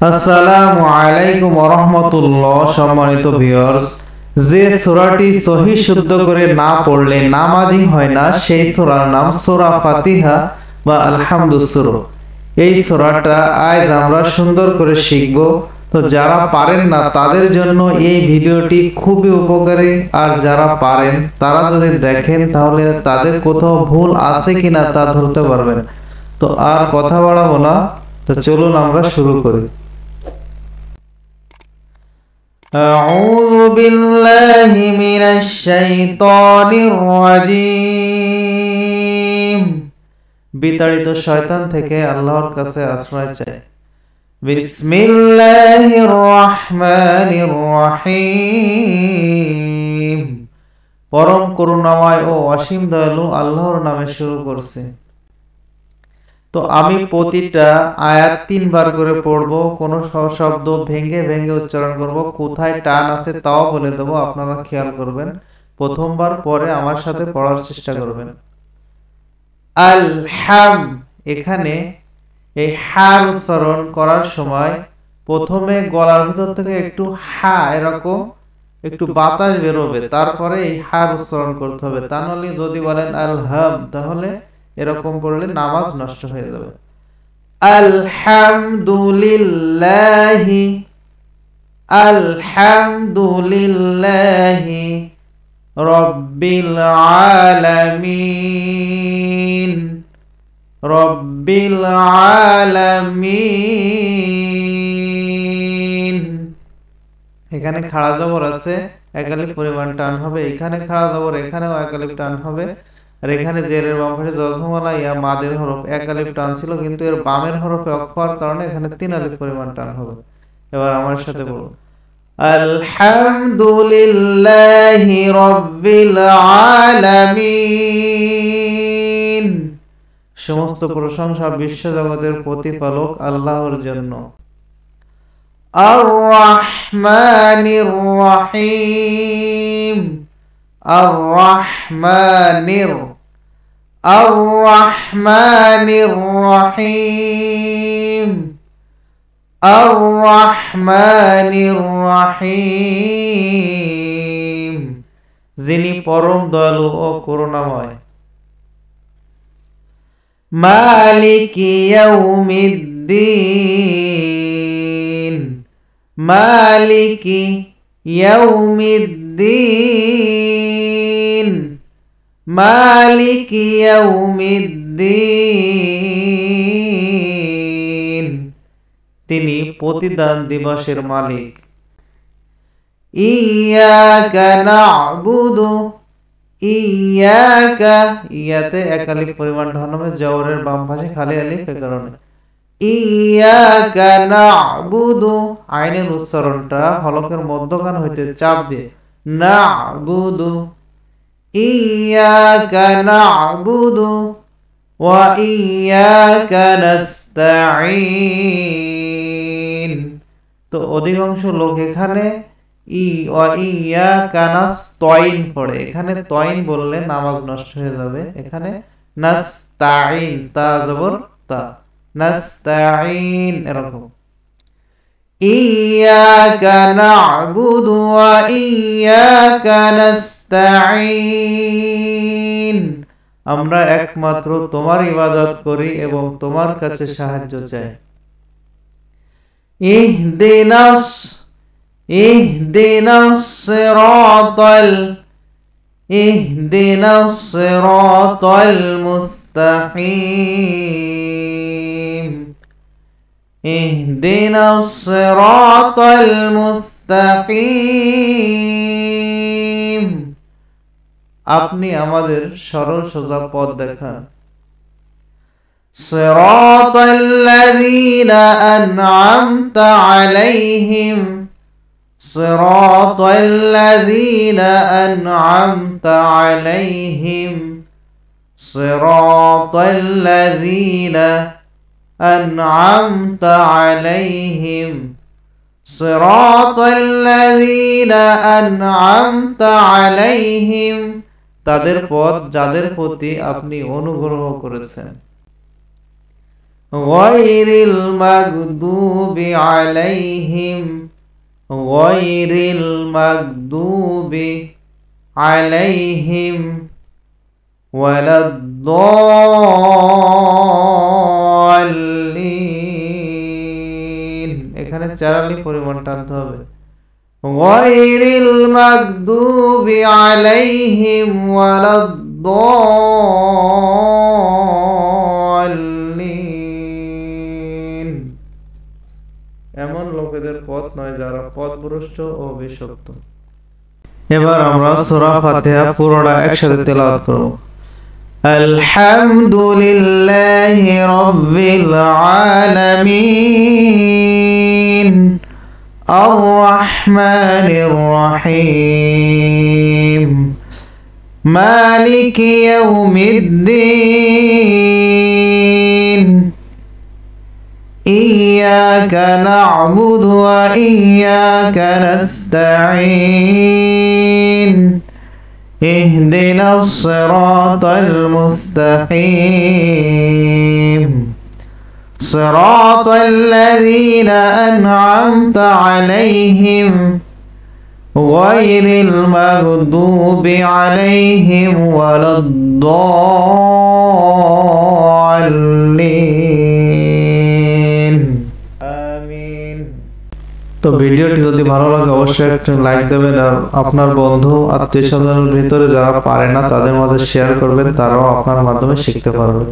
আসসালামু আলাইকুম ওয়া রাহমাতুল্লাহ। সম্মানিত ভিউয়ার্স, যে সূরাটি সহি শুদ্ধ করে না পড়লে নামাজই হয় না, সেই সূরার নাম সূরা ফাতিহা বা আলহামদুস সূরা। এই সূরাটা আজ আমরা সুন্দর করে শিখব। তো যারা পারেন না তাদের জন্য এই ভিডিওটি খুবই উপকারী, আর যারা পারেন তারা যদি দেখেন তাহলে তাদের কোথাও ভুল আছে কিনা তা ধরতে পারবেন। তো আর কথা বাড়াবো না, তো চলুন আমরা শুরু করি। أعوذ بالله من الشيطان الرجيم। বিতাড়িত শয়তান থেকে আল্লাহর কাছে আশ্রয় চাই। বিসমিল্লাহির রহমানির রহিম। পরম করুণাময় ও অসীম দয়ালু আল্লাহর নামে শুরু করছি। তো আমি প্রতিটা আয়াত 3 বার করে পড়ব, কোন শব্দ ভেঙে ভেঙে উচ্চারণ করব, কোথায় টান আছে তাও বলে দেব, আপনারা খেয়াল করবেন। প্রথমবার পরে আমার সাথে পড়ার চেষ্টা করবেন। আলহাম, এখানে এই হার উচ্চারণ করার সময় প্রথমে গলার ভিতর থেকে একটু হা এরকম একটু বাতাস বেরোবে, তারপরে এই হার উচ্চারণ করতে হবে। তা নাহলে যদি বলেন আলহাম, তাহলে এরকম পড়লে নামাজ নষ্ট হয়ে যাবে। আলহামদুলিল্লাহি, আলহামদুলিল্লাহি রব্বিল আলামিন, রব্বিল আলামিন। এখানে খাড়া জবর আছে, একালিফ পরিমাণ টান হবে। এখানে খাড়া জবর, এখানেও একালিফ টান হবে। আর এখানে জেরের বাম পাশে জজমলা ইয়া মাদের হরফ এক আলিফ টান ছিল, কিন্তু এর বামের হরফে অক্ষ হওয়ার কারণে এখানে 3 আলিফ পরিমাণ টান হবে। এবার আমার সাথে বলুন, আলহামদুলিল্লাহি রাব্বিল আলামিন। সমস্ত প্রশংসা বিশ্বজগতের প্রতিপালক আল্লাহর জন্য। আর রহমানির রহিম, আর রহমানির, আর রহমানির রহিম, আর রহমানির রহিম। যিনি পরম দয়ালু ও করুণাময়। মালিকি ইয়াউমিদ্দিন, মালিকি ইয়াউমিদ্দিন, মালিকি ইয়াউমিদ্দিন। তিনি প্রতিদান দিবসের মালিক। ইয়াকা না'বুদু, ইয়াকা, ইয়াতে এক আলিফ পরিমাণ টান হবে, জবরের বাম পাশে খালি আলিফ, এ কারণে ইয়াকা না'বুদু। আইনের উচ্চারণটা হলকের মধ্যখান হইতে চাপ দিয়ে না'বুদু, ইয়াকা না'বুদু ওয়া ইয়াকা নাস্তাঈন। তো অধিকাংশ লোক এখানে ই ওয়া ইয়াকা নাস্তাঈন পড়ে। এখানে তাইন বললে নামাজ নষ্ট হয়ে যাবে। এখানে নাস্তাঈন, তা জবর তা, নাস্তাঈন এরকম। ইয়াকা না'বুদু ওয়া ইয়াকা নাস্তাঈন। আমরা একমাত্র তোমার ইবাদত করি এবং তোমার কাছে সাহায্য চাই। ইহদিনাস, ইহদিনাস সিরাতাল, ইহদিনাস সিরাতাল মুস্তাকিম, ইহদিনাস সিরাতাল মুস্তাকিম। আপনি আমাদের সরল সোজা পথ দেখান। সিরাতাল্লাযীনা আন'আমতা আলাইহিম, সিরাতাল্লাযীনা আন'আমতা আলাইহিম, সিরাতাল্লাযীনা আন'আমতা আলাইহিম, সিরাতাল্লাযীনা আন'আমতা আলাইহিম। তাদের পথ যাদের প্রতি আপনি অনুগ্রহ করেছেন। গায়রিল মাগদুবি আলাইহিম গায়রিল মাগদুবি আলাইহিম ওয়ালাদ-দাল্লিন। এখানে চারালি পরিমাণ টানতে হবে। গায়রিল মাগদুবি আলাইহিম ওয়ালাদ-দাল্লিন। এমন লোকেদের পথ নয় যারা পথভ্রষ্ট ও অভিশপ্ত। এবার আমরা সূরা ফাতিহা পুরোটা একসাথে তেলাওয়াত করব। আলহামদুলিল্লাহি রাব্বিল আলামিন আর-রাহমানির রহিম মালিকি ইয়াউমিদ্দিন ইয়্যাকা না'বুদু ওয়া ইয়্যাকা নাস্তাঈন ইহদিনাস সিরাতাল মুস্তাকিম সিরাতাল লাযীনা আন'আমতা আলাইহিম গায়রিল মাগদুবি আলাইহিম ওয়ালাদ-দাল্লিন। আমিন। তো ভিডিওটি যদি ভালো লাগে অবশ্যই একটা লাইক দেবেন, আর আপনার বন্ধু আত্মীয় স্বজনের ভিতরে যারা পারে না তাদের মাঝে শেয়ার করবেন, তারাও আপনার মাধ্যমে শিখতে পারবে।